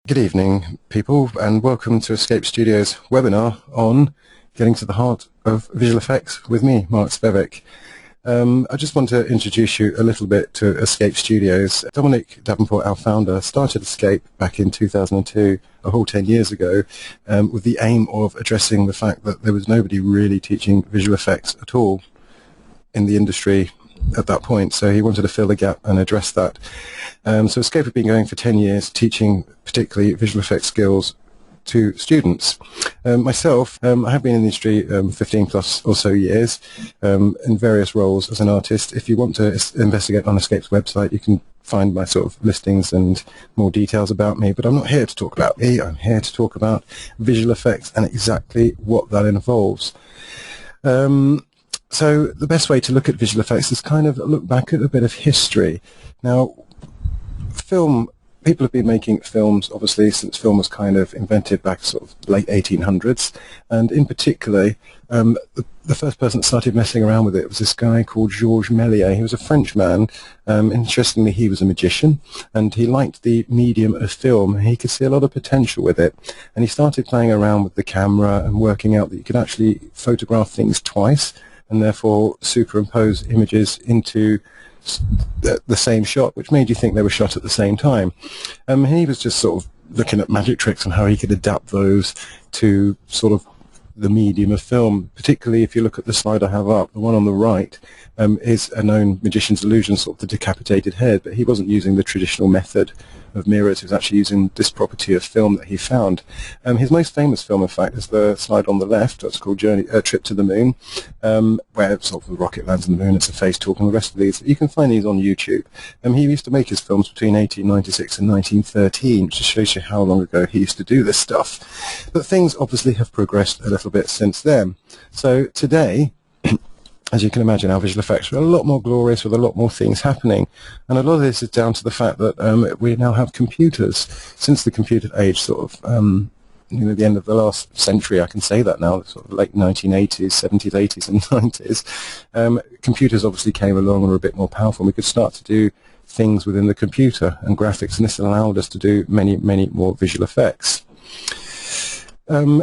Good evening, people, and welcome to Escape Studio's webinar on getting to the heart of visual effects with me, Mark Spevick. I just want to introduce you a little bit to Escape Studios. Dominic Davenport, our founder, started Escape back in 2002, a whole 10 years ago, with the aim of addressing the fact that there was nobody really teaching visual effects at all in the industry at that point, so he wanted to fill the gap and address that. So Escape have been going for 10 years, teaching particularly visual effects skills to students. Myself, I have been in the industry 15 plus or so years in various roles as an artist. If you want to investigate on Escape's website, you can find my sort of listings and more details about me, but I'm not here to talk about me. I'm here to talk about visual effects and exactly what that involves. So the best way to look at visual effects is kind of look back at a bit of history. Now, people have been making films, obviously, since film was kind of invented back sort of late 1800s, and in particular, the first person that started messing around with it was this guy called Georges Méliès. He was a Frenchman. Interestingly, he was a magician, and he liked the medium of film. He could see a lot of potential with it, and he started playing around with the camera and working out that you could actually photograph things twice, and therefore superimpose images into the same shot, which made you think they were shot at the same time. He was just sort of looking at magic tricks and how he could adapt those to sort of the medium of film. Particularly if you look at the slide I have up, the one on the right is a known magician's illusion, sort of the decapitated head, but he wasn't using the traditional method of mirrors. He was actually using this property of film that he found. His most famous film, in fact, is the slide on the left. That's called Trip to the Moon, where sort of the rocket lands on the moon. It's a face talk, and the rest of these. You can find these on YouTube. He used to make his films between 1896 and 1913, which just shows you how long ago he used to do this stuff. But things obviously have progressed a little bit since then. So today, as you can imagine, our visual effects are a lot more glorious with a lot more things happening. And a lot of this is down to the fact that we now have computers. Since the computer age, sort of, the end of the last century, I can say that now, sort of late 1980s, 70s, 80s and 90s, computers obviously came along and were a bit more powerful. We could start to do things within the computer and graphics, and this allowed us to do many, many more visual effects.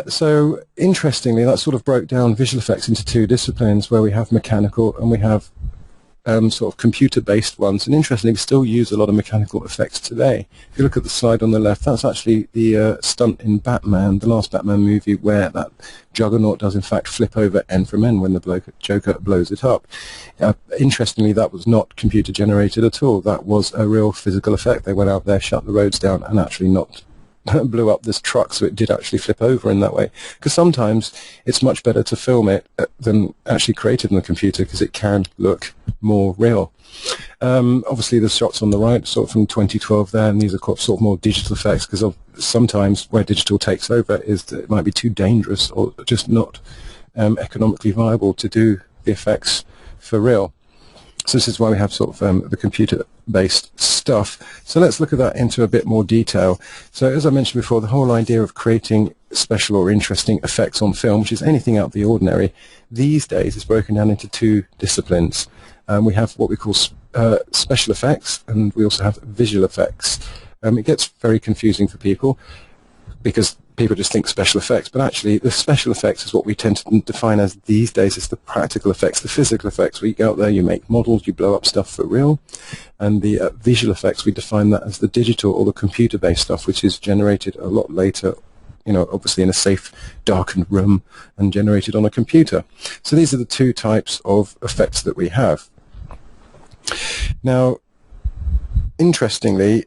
So interestingly, that sort of broke down visual effects into two disciplines, where we have mechanical and we have sort of computer-based ones. And interestingly, we still use a lot of mechanical effects today. If you look at the slide on the left, that's actually the stunt in Batman, the last Batman movie, where that Juggernaut does in fact flip over end from end when the Joker blows it up. Interestingly, that was not computer generated at all. That was a real physical effect. They went out there, shut the roads down, and actually blew up this truck, so it did actually flip over in that way. Because sometimes it's much better to film it than actually create it in the computer, because it can look more real. Obviously the shots on the right, sort of from 2012 there, and these are sort of more digital effects, because sometimes where digital takes over is that it might be too dangerous or just not economically viable to do the effects for real. So this is why we have sort of the computer-based stuff. So let's look at that into a bit more detail. So as I mentioned before, the whole idea of creating special or interesting effects on film, which is anything out of the ordinary, these days is broken down into two disciplines. We have what we call special effects, and we also have visual effects. It gets very confusing for people, because people just think special effects, but actually the special effects is what we tend to define as these days as the practical effects, the physical effects. We go out there, you make models, you blow up stuff for real, and the visual effects, we define that as the digital or the computer-based stuff, which is generated a lot later, obviously in a safe, darkened room, and generated on a computer. So these are the two types of effects that we have. Now, interestingly,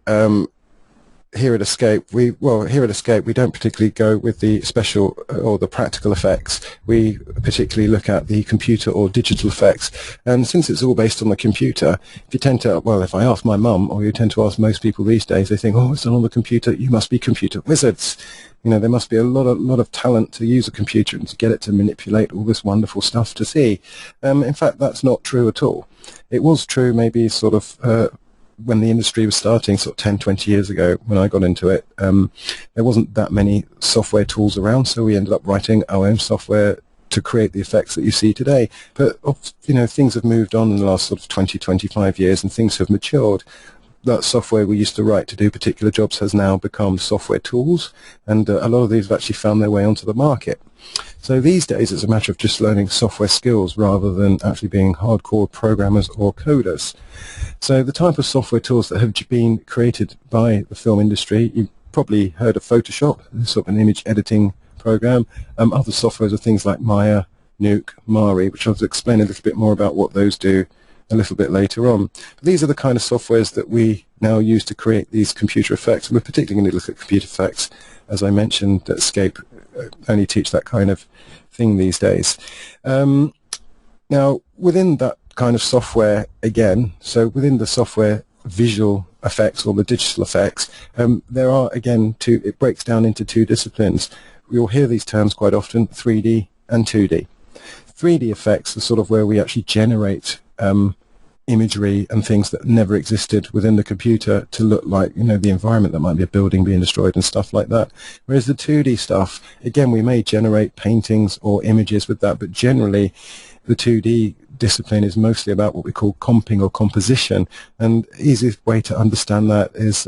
here at Escape, we don't particularly go with the special or the practical effects. We particularly look at the computer or digital effects. And since it's all based on the computer, if you tend to, if I ask my mum, or you tend to ask most people these days, they think, oh, it's done on the computer, you must be computer wizards. There must be a lot of talent to use a computer and to get it to manipulate all this wonderful stuff to see. In fact, that's not true at all. It was true maybe sort of when the industry was starting, sort of 10, 20 years ago, when I got into it, there wasn't that many software tools around, so we ended up writing our own software to create the effects that you see today. But things have moved on in the last sort of 20, 25 years, and things have matured. that software we used to write to do particular jobs has now become software tools, and a lot of these have actually found their way onto the market. So these days it's a matter of just learning software skills rather than actually being hardcore programmers or coders. So the type of software tools that have been created by the film industry, you've probably heard of Photoshop, sort of an image editing program. Other softwares are things like Maya, Nuke, Mari, which I'll explain a little bit more about what those do a little bit later on. But these are the kind of softwares that we now use to create these computer effects. And we're particularly going to look at computer effects. As I mentioned, that Escape only teach that kind of thing these days. Now, within that kind of software, again, so within the software visual effects or the digital effects, there are, again, it breaks down into two disciplines. You'll hear these terms quite often, 3D and 2D. 3D effects are sort of where we actually generate imagery and things that never existed within the computer to look like, the environment that might be a building being destroyed and stuff like that. Whereas the 2D stuff, again, we may generate paintings or images with that, but generally the 2D discipline is mostly about what we call comping or composition, and the easiest way to understand that is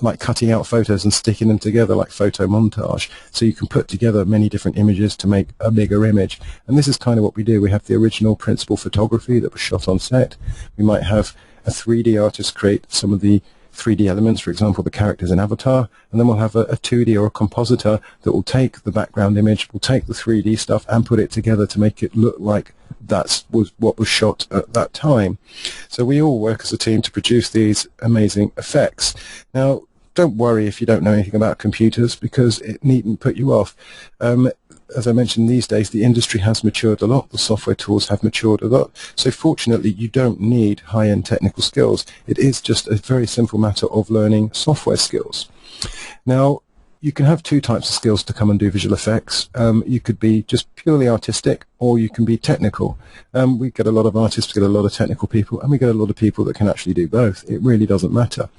like cutting out photos and sticking them together like photo montage, so you can put together many different images to make a bigger image. And this is kind of what we do. We have the original principal photography that was shot on set. We might have a 3D artist create some of the 3D elements, for example, the characters in Avatar, and then we'll have a 2D or a compositor that will take the background image, will take the 3D stuff and put it together to make it look like that was what was shot at that time. So we all work as a team to produce these amazing effects. Now, don't worry if you don't know anything about computers, because it needn't put you off. As I mentioned, these days the industry has matured a lot, the software tools have matured a lot, so fortunately you don't need high-end technical skills. It is just a very simple matter of learning software skills. Now, you can have two types of skills to come and do visual effects. You could be just purely artistic, or you can be technical. We get a lot of artists, we get a lot of technical people, and we get a lot of people that can actually do both. It really doesn't matter.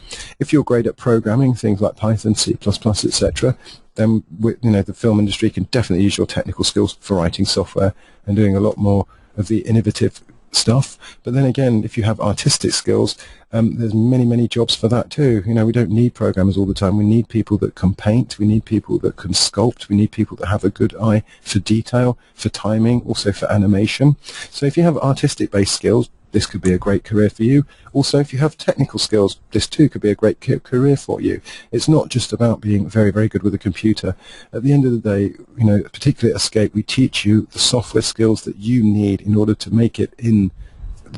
If you're great at programming, things like Python, C++, etc., then the film industry can definitely use your technical skills for writing software and doing a lot more of the innovative stuff. But then again, if you have artistic skills, there's many jobs for that too. We don't need programmers all the time. We need people that can paint, we need people that can sculpt, we need people that have a good eye for detail, for timing, also for animation. So if you have artistic based skills, this could be a great career for you. Also, if you have technical skills, this too could be a great career for you. It's not just about being very good with a computer. At the end of the day, particularly at Escape, we teach you the software skills that you need in order to make it in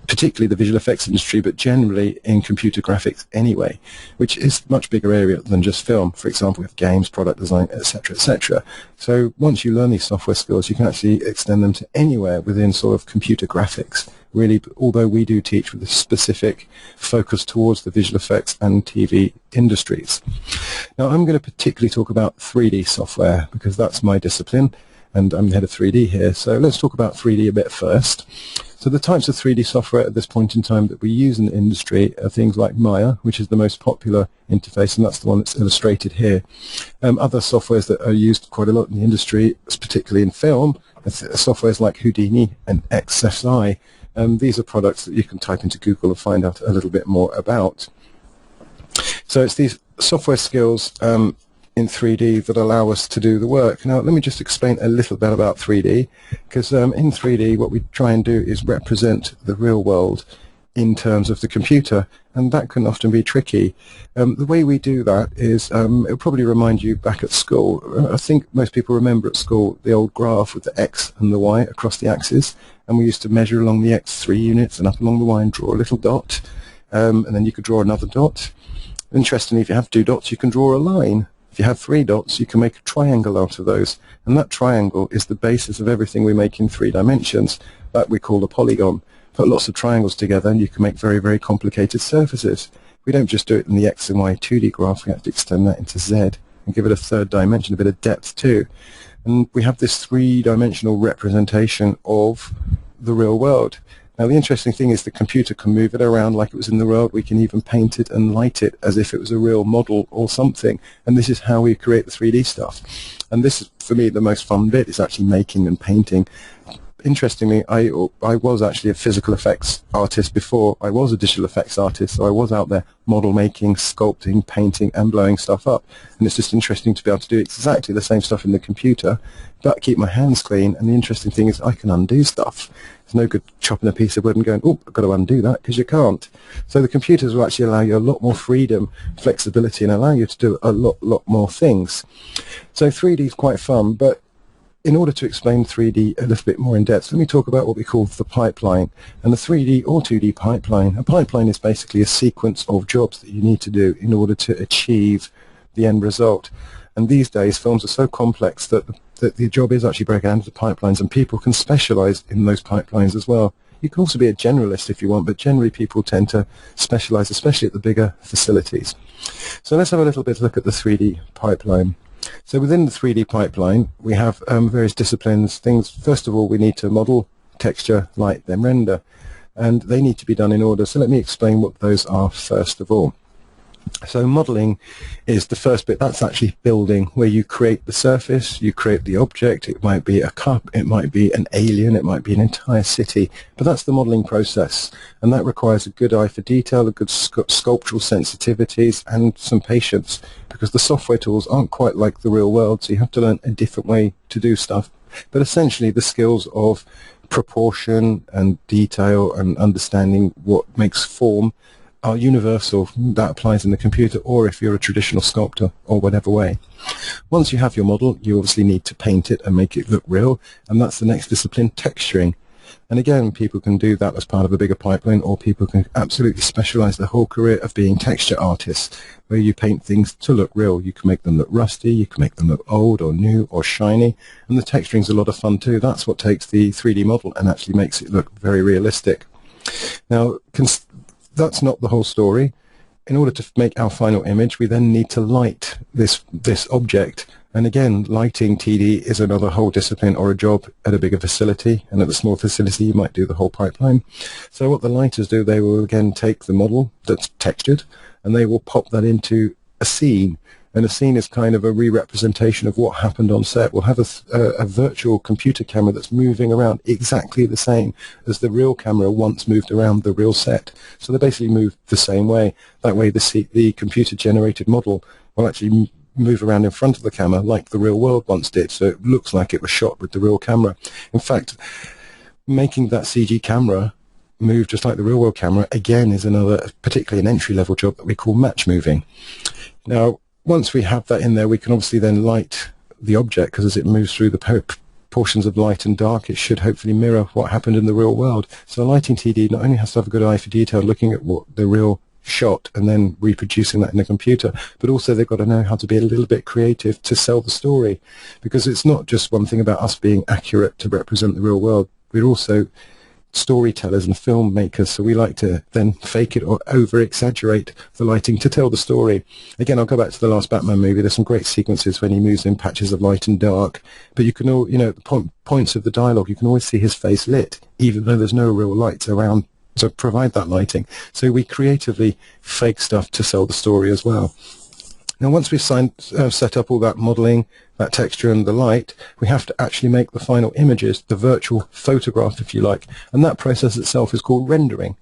particularly the visual effects industry, but generally in computer graphics anyway, which is a much bigger area than just film. For example, we have games, product design, etc., etc. So once you learn these software skills, you can actually extend them to anywhere within sort of computer graphics, really, although we do teach with a specific focus towards the visual effects and TV industries. Now, I'm going to particularly talk about 3D software because that's my discipline, and I'm the head of 3D here. So let's talk about 3D a bit first. So the types of 3D software at this point in time that we use in the industry are things like Maya, which is the most popular interface, and that's the one that's illustrated here. Other softwares that are used quite a lot in the industry, particularly in film, are softwares like Houdini and XSI. These are products that you can type into Google and find out a little bit more about. So it's these software skills in 3D that allow us to do the work. Now, let me just explain a little bit about 3D, because in 3D what we try and do is represent the real world in terms of the computer, and that can often be tricky. The way we do that is, it'll probably remind you back at school. I think most people remember at school the old graph with the X and the Y across the axis, and we used to measure along the X 3 units and up along the Y and draw a little dot, and then you could draw another dot. Interestingly, if you have 2 dots, you can draw a line. If you have 3 dots, you can make a triangle out of those, and that triangle is the basis of everything we make in 3 dimensions. That we call a polygon. Put lots of triangles together and you can make very complicated surfaces. We don't just do it in the X and Y 2D graph, we have to extend that into Z and give it a 3rd dimension, a bit of depth too. And we have this 3-dimensional representation of the real world. Now, the interesting thing is the computer can move it around like it was in the world. We can even paint it and light it as if it was a real model or something. And this is how we create the 3D stuff. And this is, for me, the most fun bit, is actually making and painting interestingly, I was actually a physical effects artist before I was a digital effects artist, so I was out there model making, sculpting, painting, and blowing stuff up. And it's just interesting to be able to do exactly the same stuff in the computer, but keep my hands clean. And the interesting thing is I can undo stuff. It's no good chopping a piece of wood and going, oh, I've got to undo that, because you can't. So the computers will actually allow you a lot more freedom, flexibility, and allow you to do a lot more things. So 3D is quite fun, but in order to explain 3D a little bit more in depth, let me talk about what we call the pipeline. And the 3D or 2D pipeline, a pipeline is basically a sequence of jobs that you need to do in order to achieve the end result. And these days, films are so complex that the job is actually broken down into pipelines, and people can specialize in those pipelines as well. You can also be a generalist if you want, but generally people tend to specialize, especially at the bigger facilities. So let's have a little bit of a look at the 3D pipeline. So within the 3D pipeline, we have various disciplines. Things, first of all, we need to model, texture, light, then render. And they need to be done in order. So let me explain what those are first of all. So modeling is the first bit. That's actually building, where you create the surface, you create the object. It might be a cup, it might be an alien, it might be an entire city. But that's the modeling process, and that requires a good eye for detail, a good sculptural sensitivities, and some patience, because the software tools aren't quite like the real world, so you have to learn a different way to do stuff. But essentially the skills of proportion and detail and understanding what makes form are universal. That applies in the computer, or if you're a traditional sculptor, or whatever way. Once you have your model, you obviously need to paint it and make it look real, and that's the next discipline, texturing. And again, people can do that as part of a bigger pipeline, or people can absolutely specialize their whole career of being texture artists, where you paint things to look real. You can make them look rusty, you can make them look old or new or shiny, and the texturing's a lot of fun too. That's what takes the 3D model and actually makes it look very realistic. Now, that's not the whole story. In order to make our final image, we then need to light this object. And again, lighting TD is another whole discipline or a job at a bigger facility, and at the small facility you might do the whole pipeline. So what the lighters do, they will again take the model that's textured and they will pop that into a scene. And a scene is kind of a re-representation of what happened on set. We'll have a virtual computer camera that's moving around exactly the same as the real camera once moved around the real set. So they basically move the same way. That way the computer-generated model will actually move around in front of the camera like the real world once did. So it looks like it was shot with the real camera. In fact, making that CG camera move just like the real world camera, again, is another, particularly an entry-level job that we call match moving. Now, once we have that in there, we can obviously then light the object, because as it moves through the portions of light and dark, it should hopefully mirror what happened in the real world. So lighting TD not only has to have a good eye for detail, looking at what the real shot and then reproducing that in the computer, but also they've got to know how to be a little bit creative to sell the story, because it's not just one thing about us being accurate to represent the real world. We're also storytellers and filmmakers, so we like to then fake it or over-exaggerate the lighting to tell the story. Again, I'll go back to the last Batman movie. There's some great sequences when he moves in patches of light and dark, but you can all, the points of the dialogue, you can always see his face lit, even though there's no real light around to provide that lighting. So we creatively fake stuff to sell the story as well. Now, once we've set up all that modeling, that texture and the light, we have to actually make the final images, the virtual photograph, if you like, and that process itself is called rendering.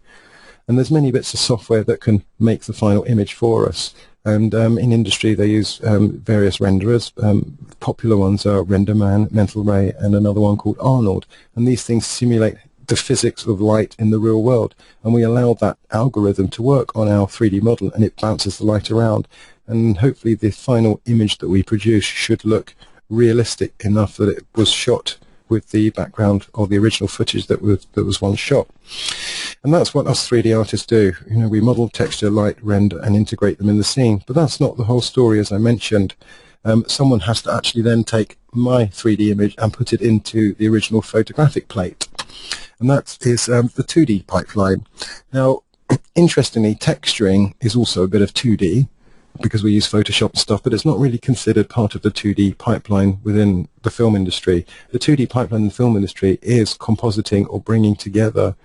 And there's many bits of software that can make the final image for us. And in industry, they use various renderers. Popular ones are RenderMan, Mental Ray, and another one called Arnold. And these things simulate the physics of light in the real world. And we allow that algorithm to work on our 3D model, and it bounces the light around. And hopefully the final image that we produce should look realistic enough that it was shot with the background or the original footage that was once shot. And that's what us 3D artists do. We model, texture, light, render, and integrate them in the scene. But that's not the whole story, as I mentioned. Someone has to actually then take my 3D image and put it into the original photographic plate. And that is the 2D pipeline. Now, interestingly, texturing is also a bit of 2D, because we use Photoshop and stuff, but it's not really considered part of the 2D pipeline within the film industry. The 2D pipeline in the film industry is compositing or bringing together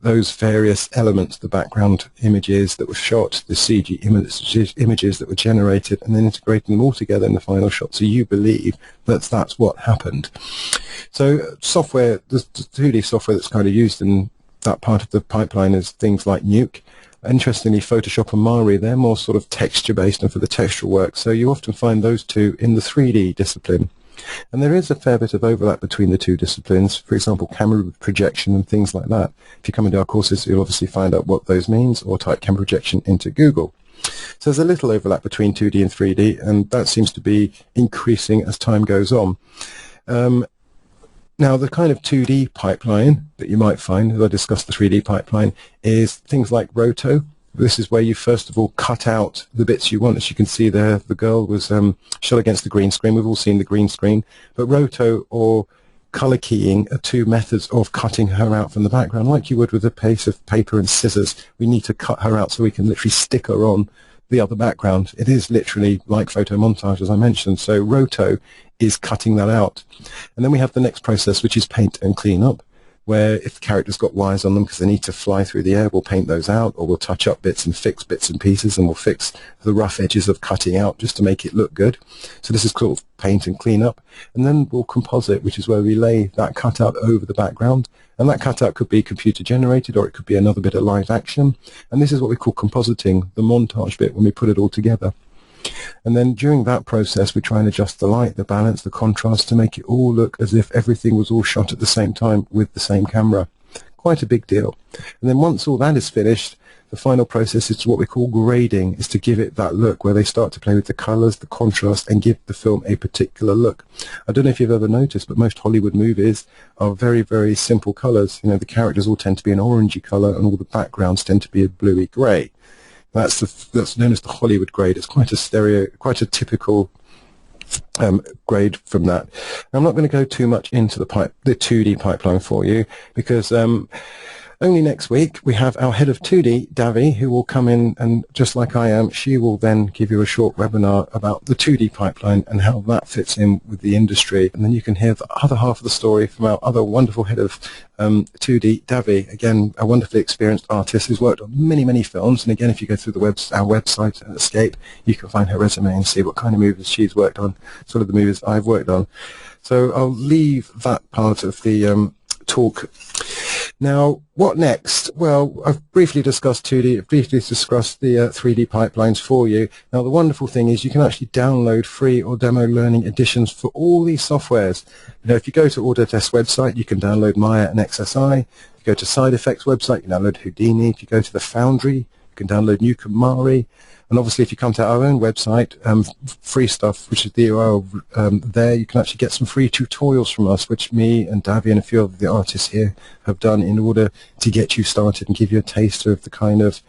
those various elements, the background images that were shot, the CG images that were generated, and then integrating them all together in the final shot, so you believe that that's what happened. So software, the 2D software that's kind of used in that part of the pipeline is things like Nuke. Interestingly, Photoshop and Mari, they're more sort of texture-based and for the textural work, so you often find those two in the 3D discipline. And there is a fair bit of overlap between the two disciplines, for example, camera projection and things like that. If you come into our courses, you'll obviously find out what those means, or type camera projection into Google. So there's a little overlap between 2D and 3D, and that seems to be increasing as time goes on. Now, the kind of 2D pipeline that you might find, as I discussed the 3D pipeline, is things like Roto. This is where you first of all cut out the bits you want. As you can see there, the girl was shot against the green screen. We've all seen the green screen. But Roto or color keying are two methods of cutting her out from the background, like you would with a piece of paper and scissors. We need to cut her out so we can literally stick her on the other background. It is literally like photo montage, as I mentioned. So Roto is cutting that out. And then we have the next process, which is paint and clean up, where if the character's got wires on them because they need to fly through the air, we'll paint those out, or we'll touch up bits and fix bits and pieces, and we'll fix the rough edges of cutting out just to make it look good. So this is called paint and clean up. And then we'll composite, which is where we lay that cutout over the background. And that cutout could be computer generated, or it could be another bit of live action. And this is what we call compositing, the montage bit, when we put it all together. And then during that process, we try and adjust the light, the balance, the contrast to make it all look as if everything was all shot at the same time with the same camera. Quite a big deal. And then once all that is finished, the final process is what we call grading, is to give it that look where they start to play with the colors, the contrast, and give the film a particular look. I don't know if you've ever noticed, but most Hollywood movies are very, very simple colors. You know, the characters all tend to be an orangey color, and all the backgrounds tend to be a bluey gray. That's known as the Hollywood grade. It's quite a typical grade from that. I'm not going to go too much into the 2D pipeline for you, because only next week we have our head of 2D, Davi, who will come in, and just like I am, she will then give you a short webinar about the 2D pipeline and how that fits in with the industry. And then you can hear the other half of the story from our other wonderful head of 2D, Davi, again, a wonderfully experienced artist who's worked on many, many films. And again, if you go through our website at Escape, you can find her resume and see what kind of movies she's worked on, sort of the movies I've worked on. So I'll leave that part of the talk. Now, what next? Well, I've briefly discussed 2D, I've briefly discussed the 3D pipelines for you. Now, the wonderful thing is you can actually download free or demo learning editions for all these softwares. You know, if you go to Autodesk website, you can download Maya and XSI. If you go to Side Effects website, you can download Houdini. If you go to the Foundry, you can download Nuke and Mari. And obviously, if you come to our own website, free stuff, which is the URL there, you can actually get some free tutorials from us, which me and Davi and a few of the artists here have done in order to get you started and give you a taster of the kind of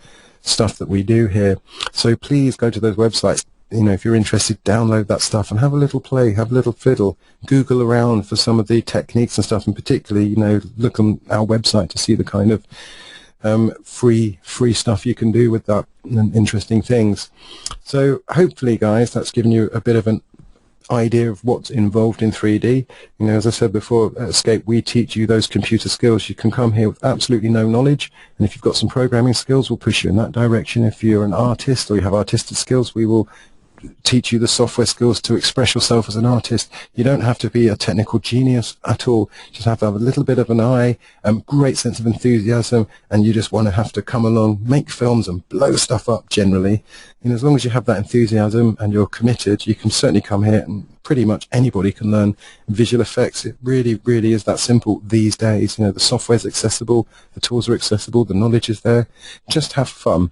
stuff that we do here. So please go to those websites. You know, if you're interested, download that stuff and have a little play, have a little fiddle, Google around for some of the techniques and stuff, and particularly, you know, look on our website to see the kind of free stuff you can do with that and interesting things. So hopefully, guys, that's given you a bit of an idea of what's involved in 3D. You know, as I said before, at Escape, we teach you those computer skills. You can come here with absolutely no knowledge, and if you've got some programming skills, we'll push you in that direction. If you're an artist or you have artistic skills, we will teach you the software skills to express yourself as an artist. You don't have to be a technical genius at all. You just have to have a little bit of an eye, great sense of enthusiasm, and you just want to have to come along, make films and blow stuff up generally. And as long as you have that enthusiasm and you're committed, you can certainly come here, and pretty much anybody can learn visual effects. It really, really is that simple these days. You know, the software's accessible, the tools are accessible, the knowledge is there. Just have fun.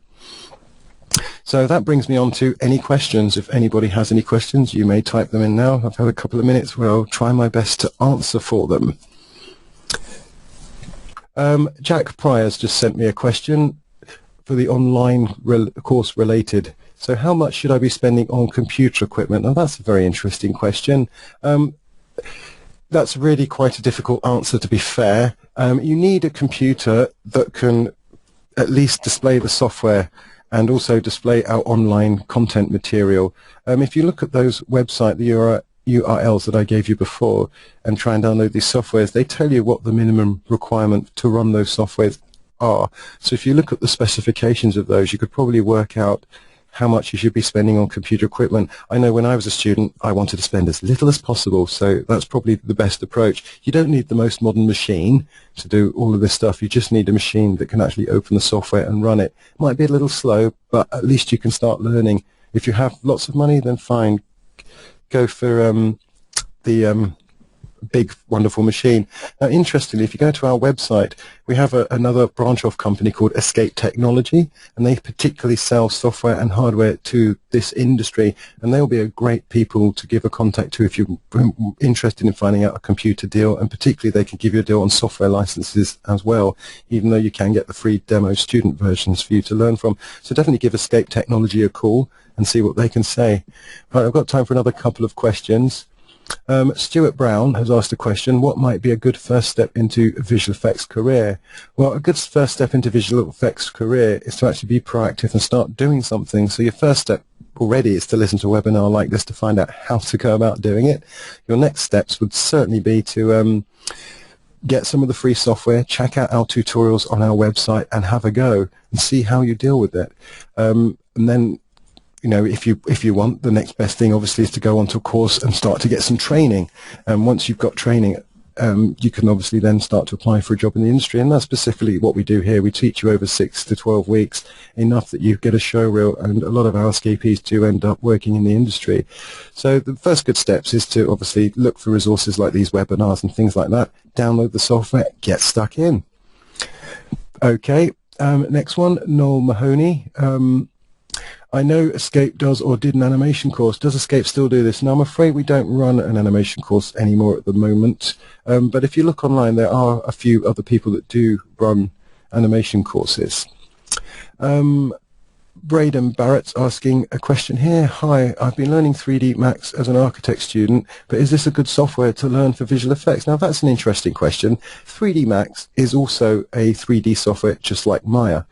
So that brings me on to any questions. If anybody has any questions, you may type them in now. I've had a couple of minutes where I'll try my best to answer for them. Jack Pryor's just sent me a question for the online course related. So how much should I be spending on computer equipment? Now, that's a very interesting question. That's really quite a difficult answer, to be fair. You need a computer that can at least display the software and also display our online content material. If you look at those website, the URLs that I gave you before, and try and download these softwares, they tell you what the minimum requirement to run those softwares are. So if you look at the specifications of those, you could probably work out how much you should be spending on computer equipment. I know when I was a student, I wanted to spend as little as possible, so that's probably the best approach. You don't need the most modern machine to do all of this stuff. You just need a machine that can actually open the software and run it. It might be a little slow, but at least you can start learning. If you have lots of money, then fine. Go for the big, wonderful machine. Now, interestingly, if you go to our website, we have another branch-off company called Escape Technology, and they particularly sell software and hardware to this industry, and they'll be a great people to give a contact to if you're interested in finding out a computer deal, and particularly they can give you a deal on software licenses as well, even though you can get the free demo student versions for you to learn from. So definitely give Escape Technology a call and see what they can say. Right, I've got time for another couple of questions. Stuart Brown has asked a question: what might be a good first step into a visual effects career? Well, a good first step into visual effects career is to actually be proactive and start doing something. So your first step already is to listen to a webinar like this to find out how to go about doing it. Your next steps would certainly be to get some of the free software, check out our tutorials on our website and have a go and see how you deal with it. And then, you know, if you want, the next best thing obviously is to go onto a course and start to get some training. And once you've got training, you can obviously then start to apply for a job in the industry. And that's specifically what we do here. We teach you over 6 to 12 weeks, enough that you get a show reel, and a lot of our escapees do end up working in the industry. So the first good steps is to obviously look for resources like these webinars and things like that, download the software, get stuck in. Okay, next one, Noel Mahoney. I know Escape does or did an animation course. Does Escape still do this? Now, I'm afraid we don't run an animation course anymore at the moment. But if you look online, there are a few other people that do run animation courses. Braden Barrett's asking a question here. Hi, I've been learning 3D Max as an architect student, but is this a good software to learn for visual effects? Now, that's an interesting question. 3D Max is also a 3D software just like Maya.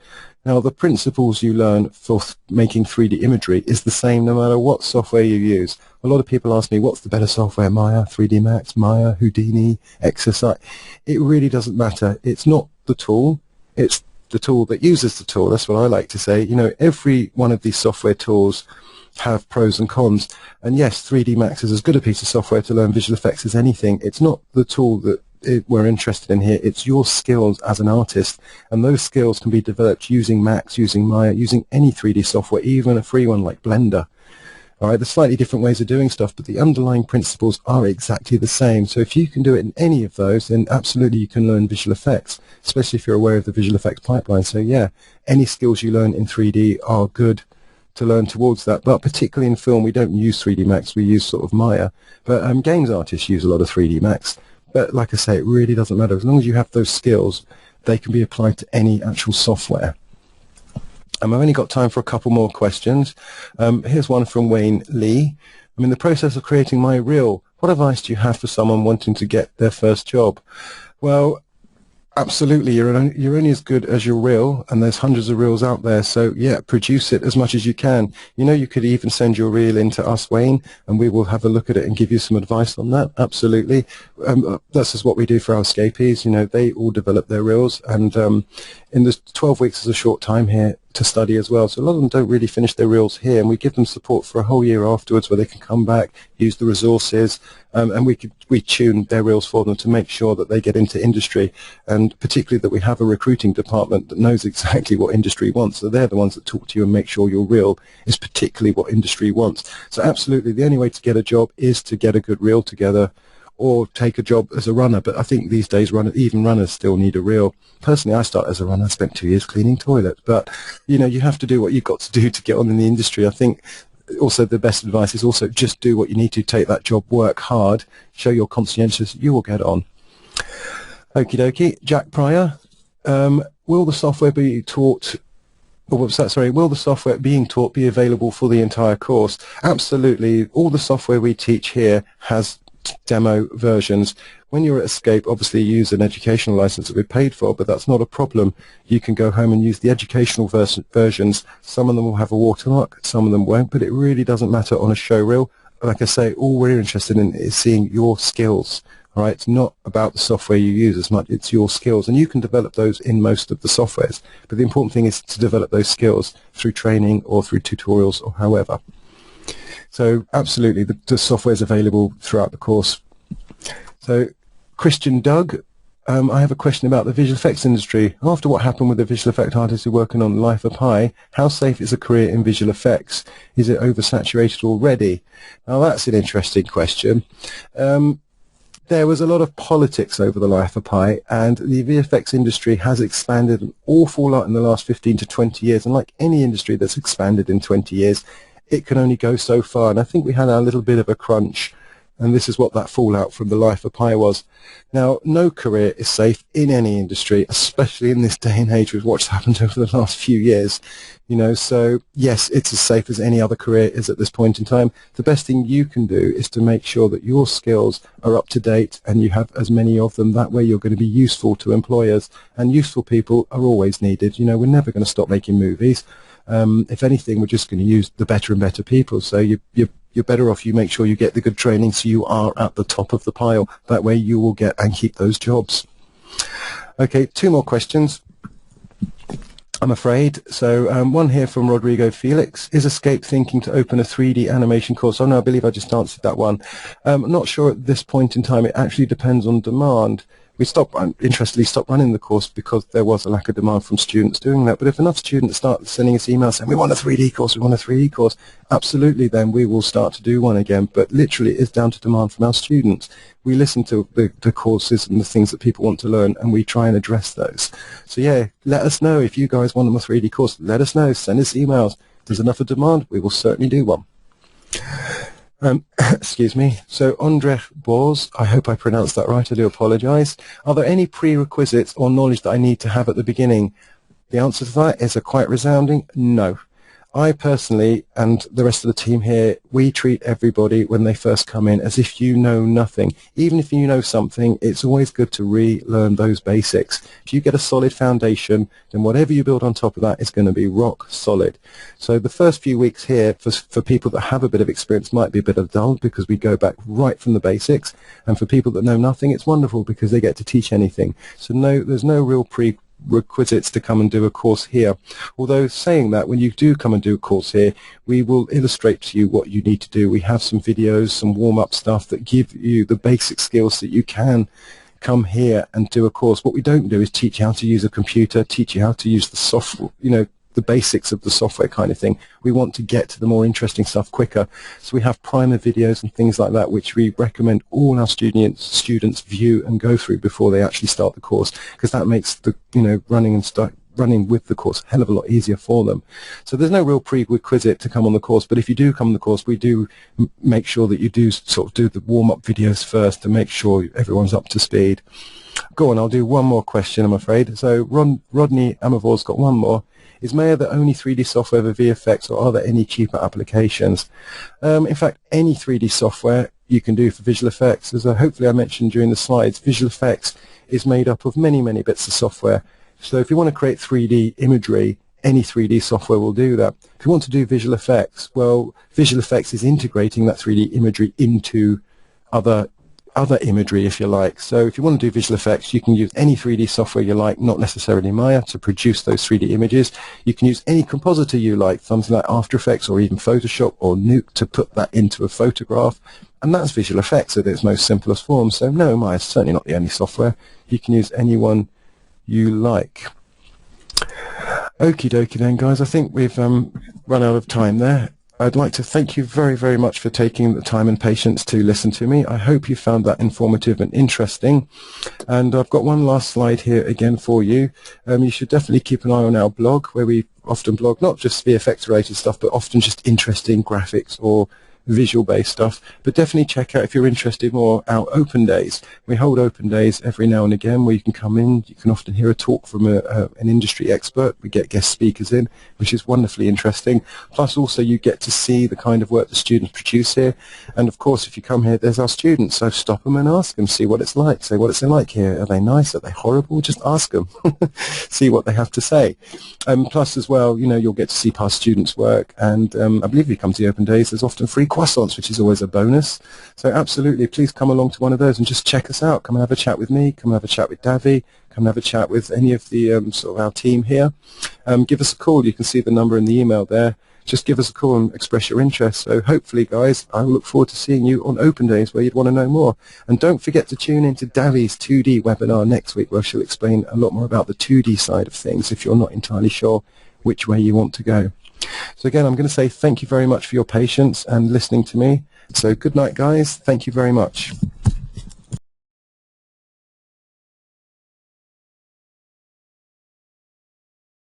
Now, the principles you learn for making 3D imagery is the same no matter what software you use. A lot of people ask me, what's the better software, Maya, 3D Max, Maya, Houdini, XSI? It really doesn't matter. It's not the tool, it's the tool that uses the tool. That's what I like to say. You know, every one of these software tools have pros and cons. And yes, 3D Max is as good a piece of software to learn visual effects as anything. It's not the tool that we're interested in here. It's your skills as an artist, and those skills can be developed using Max, using Maya, using any 3D software, even a free one like Blender. All right, there's slightly different ways of doing stuff, but the underlying principles are exactly the same. So if you can do it in any of those, then absolutely you can learn visual effects, especially if you're aware of the visual effects pipeline. So yeah, any skills you learn in 3D are good to learn towards that, but particularly in film, we don't use 3D Max, we use sort of Maya. But games artists use a lot of 3D Max. But like I say, it really doesn't matter. As long as you have those skills, they can be applied to any actual software. I've only got time for a couple more questions. Here's one from Wayne Lee. I'm in the process of creating my reel. What advice do you have for someone wanting to get their first job? Well, absolutely, you're only as good as your reel, and there's hundreds of reels out there, so yeah, produce it as much as you can. You know, you could even send your reel in to us, Wayne, and we will have a look at it and give you some advice on that. Absolutely. That's just what we do for our escapees. You know, they all develop their reels, and in the 12 weeks is a short time here to study as well, so a lot of them don't really finish their reels here, and we give them support for a whole year afterwards where they can come back, use the resources, and we tune their reels for them to make sure that they get into industry, and particularly that we have a recruiting department that knows exactly what industry wants, so they're the ones that talk to you and make sure your reel is particularly what industry wants. So absolutely, the only way to get a job is to get a good reel together, or take a job as a runner. But I think these days even runners still need a reel. Personally, I started as a runner. I spent 2 years cleaning toilets. But, you know, you have to do what you've got to do to get on in the industry. I think also the best advice is also just do what you need to, take that job, work hard, show you're conscientious, you will get on. Okie dokie. Jack Pryor, will the software be taught... Will the software being taught be available for the entire course? Absolutely. All the software we teach here has demo versions. When you're at Escape, obviously you use an educational license that we paid for, but that's not a problem. You can go home and use the educational versions. Some of them will have a watermark, some of them won't, but it really doesn't matter on a show reel. Like I say, all we're interested in is seeing your skills. All right, it's not about the software you use as much, it's your skills, and you can develop those in most of the softwares, but the important thing is to develop those skills through training or through tutorials or however. So absolutely, the software is available throughout the course. So Christian Doug, I have a question about the visual effects industry. After what happened with the visual effect artists who are working on Life of Pi, how safe is a career in visual effects? Is it oversaturated already? Now that's an interesting question. There was a lot of politics over the Life of Pi, and the VFX industry has expanded an awful lot in the last 15 to 20 years, and like any industry that's expanded in 20 years, it can only go so far, and I think we had a little bit of a crunch, and this is what that fallout from the Life of Pi was. Now, no career is safe in any industry, especially in this day and age with what's happened over the last few years. You know, so yes, it's as safe as any other career is at this point in time. The best thing you can do is to make sure that your skills are up to date and you have as many of them. That way you're going to be useful to employers, and useful people are always needed. You know, we're never going to stop making movies. If anything, we're just going to use the better and better people. So you're better off you make sure you get the good training so you are at the top of the pile. That way you will get and keep those jobs. Okay, 2 more questions, I'm afraid. So one here from Rodrigo Felix. Is Escape thinking to open a 3D animation course? Oh no, I believe I just answered that one. I'm not sure at this point in time. It actually depends on demand. We interestingly stopped running the course because there was a lack of demand from students doing that. But if enough students start sending us emails saying, we want a 3D course, we want a 3D course, absolutely, then we will start to do one again. But literally, it's down to demand from our students. We listen to the courses and the things that people want to learn, and we try and address those. So yeah, let us know if you guys want a 3D course. Let us know. Send us emails. If there's enough of demand, we will certainly do one. Excuse me. So Andre Bors, I hope I pronounced that right, I do apologize. Are there any prerequisites or knowledge that I need to have at the beginning? The answer to that is a quite resounding no. I personally, and the rest of the team here, we treat everybody when they first come in as if you know nothing. Even if you know something, it's always good to relearn those basics. If you get a solid foundation, then whatever you build on top of that is going to be rock solid. So the first few weeks here, for people that have a bit of experience, might be a bit of dull because we go back right from the basics. And for people that know nothing, it's wonderful because they get to teach anything. So no, there's no real prerequisites to come and do a course here. Although saying that, when you do come and do a course here, we will illustrate to you what you need to do. We have some videos, some warm-up stuff that give you the basic skills that you can come here and do a course. What we don't do is teach you how to use a computer, teach you how to use the software, you know, the basics of the software kind of thing. We want to get to the more interesting stuff quicker. So we have primer videos and things like that, which we recommend all our students view and go through before they actually start the course, because that makes the, you know, running with the course a hell of a lot easier for them. So there's no real prerequisite to come on the course, but if you do come on the course, we do make sure that you do sort of do the warm-up videos first to make sure everyone's up to speed. Go on, I'll do one more question, I'm afraid. So Rodney Amavor's got one more. Is Maya the only 3D software for VFX, or are there any cheaper applications? In fact, any 3D software you can do for visual effects. As hopefully I mentioned during the slides, visual effects is made up of many, many bits of software. So if you want to create 3D imagery, any 3D software will do that. If you want to do visual effects, well, visual effects is integrating that 3D imagery into other imagery, if you like. So if you want to do visual effects, you can use any 3D software you like, not necessarily Maya, to produce those 3D images. You can use any compositor you like, something like After Effects or even Photoshop or Nuke, to put that into a photograph. And that's visual effects at its most simplest form. So no, Maya is certainly not the only software. You can use any one you like. Okie dokie then, guys. I think we've run out of time there. I'd like to thank you very, very much for taking the time and patience to listen to me. I hope you found that informative and interesting. And I've got one last slide here again for you. You should definitely keep an eye on our blog, where we often blog not just VFX related stuff, but often just interesting graphics or visual based stuff. But definitely check out, if you're interested more, our open days. We hold open days every now and again where you can come in. You can often hear a talk from an industry expert. We get guest speakers in, which is wonderfully interesting. Plus also you get to see the kind of work the students produce here. And of course, if you come here, there's our students, so stop them and ask them, see what it's like. Say, what it's like here. Are they nice? Are they horrible? Just ask them. See what they have to say. Plus as well, you know, you'll get to see past students' work. And I believe if you come to the open days, there's often free croissants, which is always a bonus. So absolutely, please come along to one of those and just check us out. Come and have a chat with me, come and have a chat with Davy, come and have a chat with any of the sort of our team here. Give us a call. You can see the number in the email there. Just give us a call and express your interest. So hopefully, guys, I will look forward to seeing you on Open Days where you'd want to know more. And don't forget to tune into Davy's 2D webinar next week, where she'll explain a lot more about the 2D side of things if you're not entirely sure which way you want to go. So again, I'm going to say thank you very much for your patience and listening to me. So good night, guys. Thank you very much.